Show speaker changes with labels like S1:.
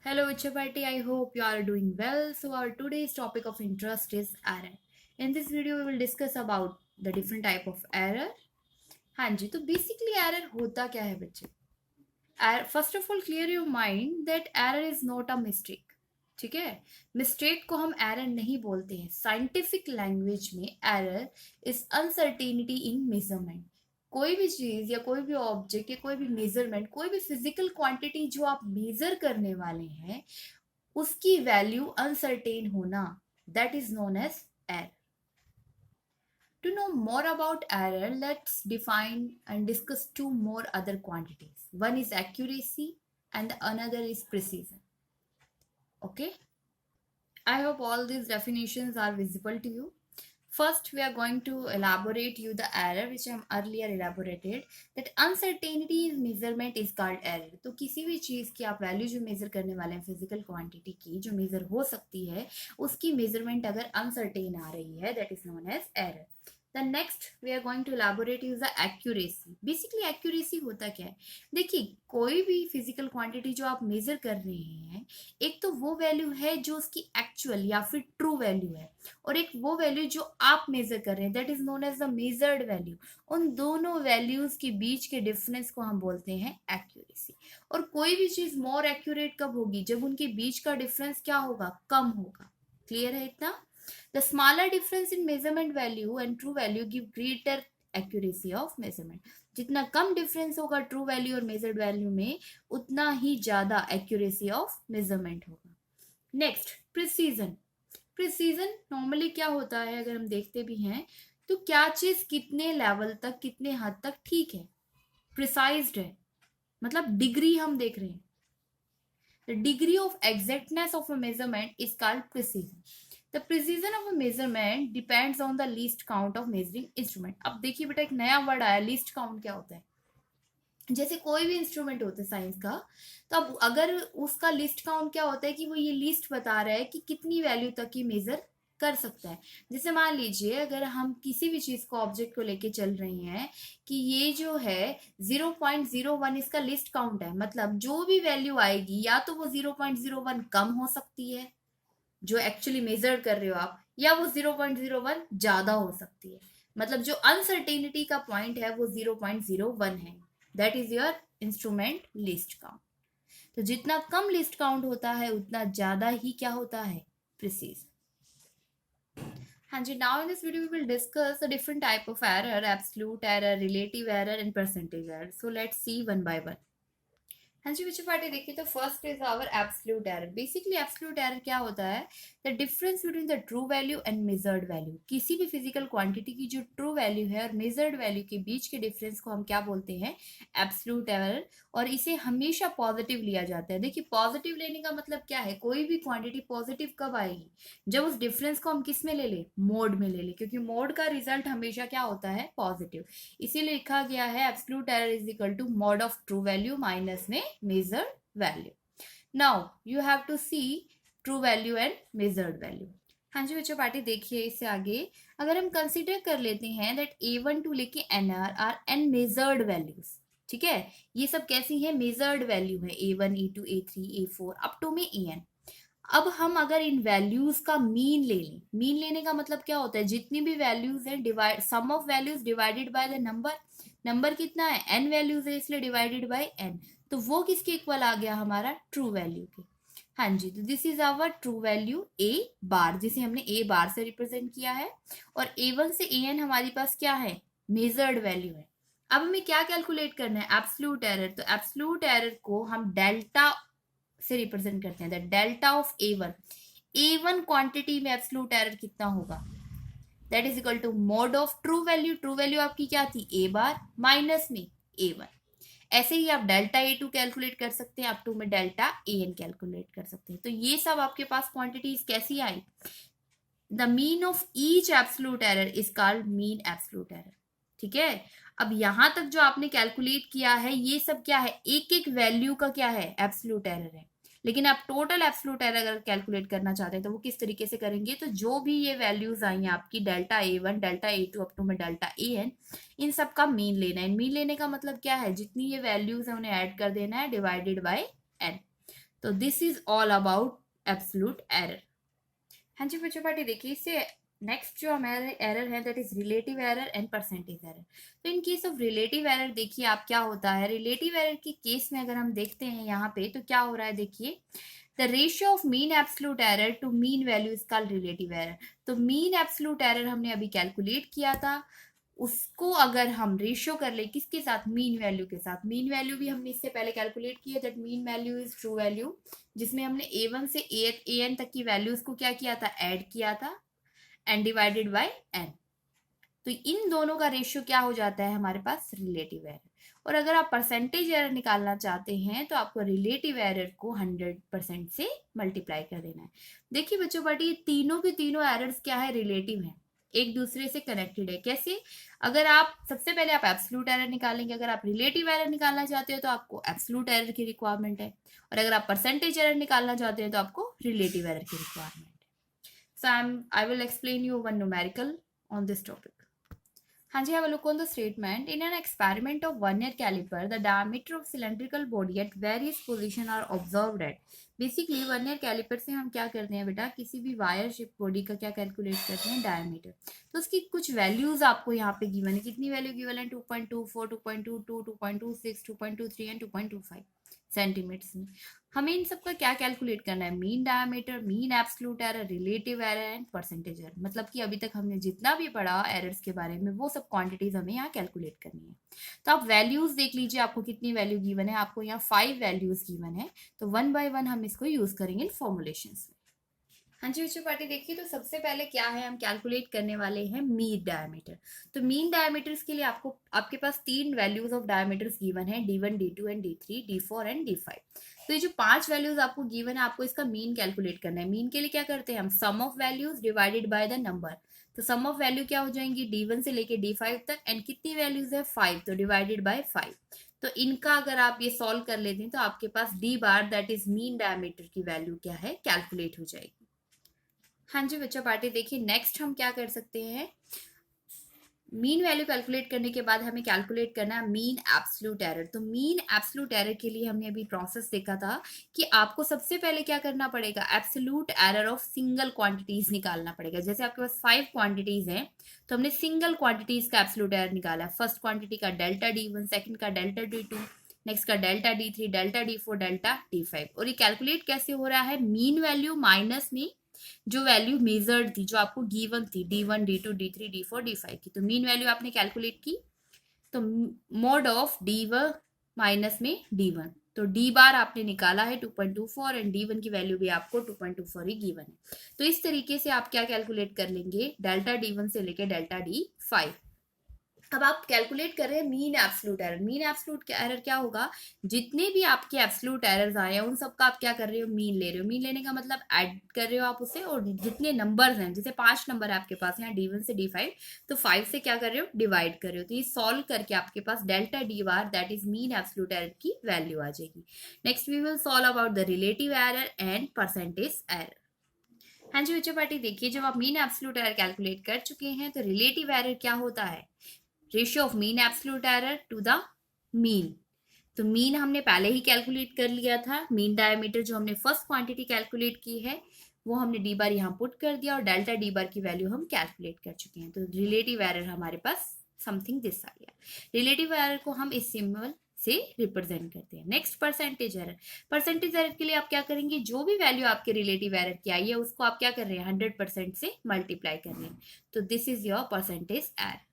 S1: Hello, Chapati. I hope you are doing well. So, our today's topic of interest is error. In this video, we will discuss about the different type of error. हाँ जी, तो basically error होता क्या है बच्चे? First of all, clear your mind that error is not a mistake. ठीक है, mistake को हम एरर नहीं बोलते हैं. साइंटिफिक लैंग्वेज में error is uncertainty in measurement. कोई भी चीज या कोई भी ऑब्जेक्ट या कोई भी मेजरमेंट, कोई भी फिजिकल क्वांटिटी जो आप मेजर करने वाले हैं, उसकी वैल्यू अनसर्टेन होना, that is known as error. To know more about error, let's define and discuss two more other quantities. One is accuracy and the another is precision. Okay? I hope all these definitions are visible to you. First, we are going to elaborate you the error which I earlier elaborated, that uncertainty in measurement is called error. तो किसी भी चीज़ की आप value जो major करने वाले हैं physical quantity की जो मेजर हो सकती है, उसकी मेजरमेंट अगर अनसर्टेन आ रही है, that is known as error. The next we are going to elaborate is the accuracy. Basically accuracy होता क्या है? देखिए, कोई भी फिजिकल क्वांटिटी जो आप मेजर कर रहे हैं, एक तो वो वैल्यू है जो उसकी एक्चुअल या फिर ट्रू वैल्यू है, और एक वो वैल्यू जो आप मेजर कर रहे हैं, that is known as the measured value. उन दोनों वैल्यूज के बीच के डिफरेंस को हम बोलते हैं एक्यूरेसी. और कोई भी चीज मोर एक्यूरेट कब होगी? जब उनके बीच का डिफरेंस क्या होगा? कम होगा. क्लियर है इतना? The smaller difference in measurement value and true value give greater accuracy of measurement. जितना कम डिफरेंस होगा ट्रू वैल्यू और मेजर्ड वैल्यू में, उतना ही ज्यादा एक्यूरेसी ऑफ मेजरमेंट होगा. Next, precision. प्रिसीजन नॉर्मली क्या होता है, अगर हम देखते भी हैं तो क्या चीज कितने लेवल तक, कितने हद तक ठीक है, प्रिसाइज्ड है, मतलब डिग्री हम देख रहे हैं. The degree of exactness of a measurement is called precision. The precision of a measurement depends on the least count of measuring instrument. अब देखिए बेटा, एक नया वर्ड आया, लीस्ट काउंट. क्या होता है? जैसे कोई भी इंस्ट्रूमेंट होता है साइंस का, तो अब अगर उसका लिस्ट काउंट क्या होता है कि वो ये लिस्ट बता रहा है कि कितनी वैल्यू तक ये मेजर कर सकता है. जैसे मान लीजिए, अगर हम किसी भी चीज को, ऑब्जेक्ट को लेके चल रहे हैं कि ये जो है 0.01 इसका लिस्ट काउंट है, मतलब जो भी वैल्यू आएगी या तो वो 0.01 कम हो सकती है जो एक्चुअली मेजर कर रहे हो आप, या वो 0.01 ज्यादा हो सकती है. मतलब जो अनसर्टेनिटी का पॉइंट है वो 0.01 है. That is your instrument list count. तो जितना कम लिस्ट काउंट होता है उतना ज्यादा ही क्या होता है? प्रिसीज. हाँ जी, now in this video we will discuss the different type of error, absolute error, relative error and percentage error. So let's see one by one. हाँ जी बच्चों, पार्टी देखिए, तो first is our absolute error. Basically absolute error क्या होता है? The difference between the true value and measured value. किसी भी फिजिकल क्वांटिटी की जो ट्रू वैल्यू है और मेजर्ड वैल्यू के बीच के डिफरेंस को हम क्या बोलते हैं? Absolute error. और इसे हमेशा पॉजिटिव लिया जाता है. देखिए, पॉजिटिव लेने का मतलब क्या है? कोई भी क्वांटिटी पॉजिटिव कब आएगी? जब उस डिफरेंस को हम किस में ले लें? मोड में ले लें, क्योंकि मोड का रिजल्ट हमेशा क्या होता है? पॉजिटिव. इसीलिए लिखा गया है absolute error is equal to mod of true value minus में measured value. Now you have to see true value and measured value. हाँ जी बच्चों, पार्टी देखिए, इससे आगे अगर हम कंसिडर कर लेते हैं दैट A1 टू लेके NR are n measured values. ठीक है, ये सब कैसी है? मेजर्ड वैल्यू है. A1, A2, A3, A4 up to में AN. अब हम अगर इन वैल्यूज का मीन ले लें, मीन लेने का मतलब क्या होता है? जितनी भी वैल्यूज है, divide sum of values divided by the number. Number कितना है? n वैल्यूज है, इसलिए डिवाइडेड बाय n. तो वो किसके इक्वल आ गया? हमारा ट्रू वैल्यू के. हाँ जी, तो this is our true value A bar, जिसे हमने A बार से रिप्रेजेंट किया है. और A1 से AN हमारे पास क्या है? मेजर्ड वैल्यू है. अब हमें क्या कैलकुलेट करना है? Absolute error. तो एब्सोल्यूट एरर को हम डेल्टा से रिप्रेजेंट करते हैं. Delta of A1. A1 quantity में एब्सोल्यूट एरर कितना होगा? That is equal to mod of true value. True value आपकी क्या थी? A बार माइनस में A1. ऐसे ही आप डेल्टा A2 कैलकुलेट कर सकते हैं, अप टू में डेल्टा AN कैलकुलेट कर सकते हैं. तो ये सब आपके पास क्वांटिटीज कैसी आई? The mean of each absolute error is called mean absolute error. ठीक है, अब यहां तक जो आपने कैलकुलेट किया है ये सब क्या है? एक एक वैल्यू का क्या है? एब्सोल्यूट एरर है. लेकिन आप टोटल एब्सोल्यूट एरर अगर कैलकुलेट करना चाहते हैं तो वो किस तरीके से करेंगे? तो जो भी ये वैल्यूज आई हैं आपकी, delta A1, delta A2 up to में डेल्टा AN, इन सब का मीन लेना है. मीन लेने का मतलब क्या है? जितनी ये वैल्यूज है उन्हें ऐड कर देना है डिवाइडेड बाय n. तो this is all about absolute error. हाँ जी बच्चों पार्टी देखिए, इससे नेक्स्ट जो हमारे एरर है that is relative error and percentage error. तो in case of relative error देखिए आप क्या होता है, रिलेटिव एरर के केस में अगर हम देखते हैं यहाँ पे तो क्या हो रहा है, देखिए the ratio of mean absolute error to mean value is called relative error. तो मीन एब्सोल्यूट एरर हमने अभी कैलकुलेट किया था, उसको अगर हम रेशियो कर ले किसके साथ, मीन वैल्यू के साथ। मीन वैल्यू भी हमने इससे पहले कैलकुलेट की है, that mean value is true value, जिसमें हमने a1 से an तक की वैल्यूज को क्या किया था, ऐड किया था एंड डिवाइडेड बाय n। तो इन दोनों का रेशियो क्या हो जाता है हमारे पास, रिलेटिव एरर। और अगर आप परसेंटेज एरर निकालना चाहते हैं तो आपको रिलेटिव एरर को 100% से मल्टीप्लाई कर देना है। देखिए बच्चों बट ये तीनों के तीनों एरर्स क्या है, रिलेटिव है, एक दूसरे से कनेक्टेड है। कैसे, अगर आप सबसे पहले आप एब्सोल्यूट एरर निकालेंगे, अगर आप रिलेटिव एरर निकालना चाहते हो तो आपको एब्सोल्यूट एरर की रिक्वायरमेंट है, और अगर आप परसेंटेज एरर निकालना चाहते हैं तो आपको रिलेटिव एरर की रिक्वायरमेंट है। So I will explain you one numerical on this topic. हाँ जी, have a look on the statement. In an experiment of vernier caliper, the diameter of cylindrical body at various position are observed at. Basically vernier calliper से हम क्या करते हैं बेटा, किसी भी wire shape body का क्या कैलकुलेट करते हैं, डायमीटर। तो उसकी कुछ वैल्यूज आपको यहाँ पे गिवन है, कितनी वैल्यू गिवन है, 2.24, 2.22, 2.26, 2.23 एंड 2.25 सेंटीमीटर्स में। हमें इन सब का क्या कैलकुलेट करना है, mean diameter, mean absolute error, relative error and percentage error. मतलब कि अभी तक हमने जितना भी पढ़ा एरर्स के बारे में वो सब क्वांटिटीज हमें यहाँ कैलकुलेट करनी है। तो आप वैल्यूज देख लीजिए, आपको कितनी वैल्यू गिवन है, आपको यहाँ 5 वैल्यूज गिवन है। तो 1 बाय 1 हम इसको यूज करेंगे फॉर्मुलेशंस में। हाँ जी बच्चों पार्टी देखिए, तो सबसे पहले क्या है, हम कैलकुलेट करने वाले हैं मीन डायमीटर। तो मीन डायमीटर्स के लिए आपको आपके पास 3 वैल्यूज ऑफ डायमीटर्स गिवन है, D1, D2 and D3, D4 and D5। तो ये जो 5 वैल्यूज आपको गिवन है, आपको इसका मीन कैलकुलेट करना है। मीन के लिए क्या करते हैं हम, sum of values divided by the number. तो सम ऑफ वैल्यू क्या हो जाएंगी, D1 से लेके D5 तक, एंड कितनी वैल्यूज है, 5, तो डिवाइडेड बाय 5। तो इनका अगर आप ये सॉल्व कर लेते हैं तो आपके पास D bar that is mean diameter की वैल्यू क्या है, कैलकुलेट हो जाएगी। हाँ जी बच्चा पार्टी देखिए, नेक्स्ट हम क्या कर सकते हैं, मीन वैल्यू कैलकुलेट करने के बाद हमें कैलकुलेट करना है मीन एब्सोल्यूट एरर। तो मीन एब्सोल्यूट एरर के लिए हमने अभी प्रोसेस देखा था कि आपको सबसे पहले क्या करना पड़ेगा, absolute error of single quantities निकालना पड़ेगा। जैसे आपके पास 5 क्वांटिटीज हैं तो हमने सिंगल क्वांटिटीज का एब्सोल्यूट एरर निकाला है। फर्स्ट क्वांटिटी का डेल्टा D1, सेकंड का डेल्टा D2, नेक्स्ट का delta D3, delta D4, delta D5। और ये कैलकुलेट कैसे हो रहा है, मीन वैल्यू माइनस में जो वैल्यू मेजर्ड थी, जो आपको गिवन थी, D1, D2, D3, D4, D5 की। तो मीन वैल्यू आपने कैलकुलेट की, तो मोड ऑफ D1 माइनस में D1, तो D बार आपने निकाला है 2.24 एंड D1 की वैल्यू भी आपको 2.24 ही गिवन है। तो इस तरीके से आप क्या कैलकुलेट कर लेंगे, डेल्टा D1 से लेके डेल्टा D5। अब आप कैलकुलेट कर रहे हैं mean absolute error. Mean absolute error क्या होगा, जितने भी आपके एब्सोल्यूट एरर्स आए हैं उन सबका आप क्या कर रहे हो, मीन ले रहे हो। मीन लेने का मतलब ऐड कर रहे हो आप उसे, और जितने नंबर्स हैं, जैसे 5 नंबर है आपके पास यहाँ D1 से D5, तो 5 से क्या कर रहे हो, डिवाइड कर रहे हो। तो ये सॉल्व करके आपके पास delta D bar that is mean absolute error की वैल्यू आ जाएगी। Next we will solve about the relative error and percentage error. हाँ जी बच्चों पार्टी देखिए, जब आप मीन एब्सोल्यूट एरर कैलकुलेट कर चुके हैं तो रिलेटिव एरर क्या होता है, ratio of mean absolute error to the mean. तो मीन हमने पहले ही कैलकुलेट कर लिया था, मीन डायमीटर जो हमने फर्स्ट क्वांटिटी कैलकुलेट की है वो हमने डी बार यहाँ पुट कर दिया, और डेल्टा डी बार की वैल्यू हम कैलकुलेट कर चुके हैं। तो रिलेटिव एरर हमारे पास समथिंग दिस आ गया। रिलेटिव एरर को हम इस सिंबल से रिप्रेजेंट करते हैं। Next percentage error. Percentage error के लिए आप क्या करेंगे, जो भी वैल्यू आपके रिलेटिव एरर की आई है उसको आप क्या कर रहे हैं, 100% से मल्टीप्लाई कर रहे हैं। तो this is your percentage error.